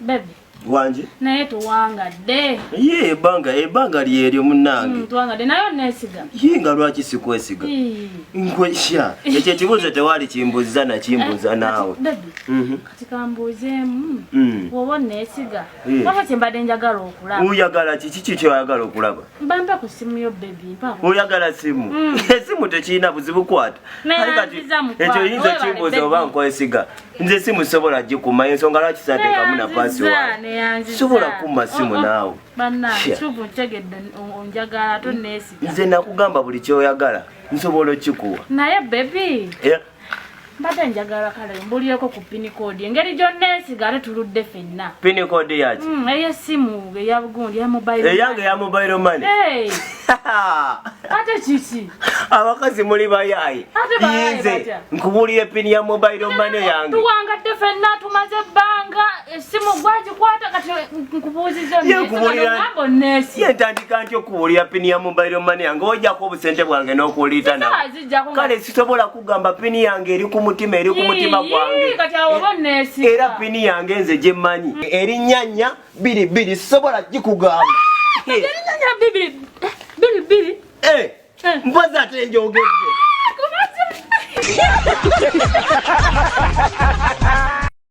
baby. Wanje? Naye tuwangadde. Ye ebanga lyeryo munnange. Tuwangadde nayo nesiga. Yinga lwaki sikwesiga? Nkwesha. Ekyo kibuzo tewali kimbuza na kimbuza naawe. Baby. Kati kambuzeemu. Wowe nesiga. Waba kyembadde njagala okulaba. Uyagala kiki kyoyagala okulaba? Mbampa ku simu yo baby. Uyagala simu? Esimu tekirina buzibu kwata. Ekyo yinza kimbuza oba nkwesiga. Nze simu sobola gikuma ensonga lwaki sateekamu na password. Sobola kumma simu naawe. Banna chubu ntegedde onjagala to nesiga. Nze nakugamba buli kyoyagala nsobola okikuwa. Naye baby. Mbadde njagala kale mbulyeko ku pin code. Engeri gyonna nesiga ate tuludde ffenna. Pin code yaki? Ey'essimu eya bugundi ya mobile. Eyange ya mobile money. Ate kiki? Abakazi muli bayayi. Yinze nkubulire pin ya mobile money yange. Tuwangadde ffenna tumaze ebbanga essimu gwagikwata kati nkubuuziza ngambo nesi. Ye ntandika ntyo okuwulira pin ya mobile money yange ojjako obusente bwange n'okuwulira nawe. Kale sisobola kugamba pin yange eri ku mutima eri ku mutima gwange. Kati awo nesi. Era pin yange nze gye mmanyi. Erinnyanya 22 sisobola gikugamba. Erinnyanya 22. Mpozi ate njogedde.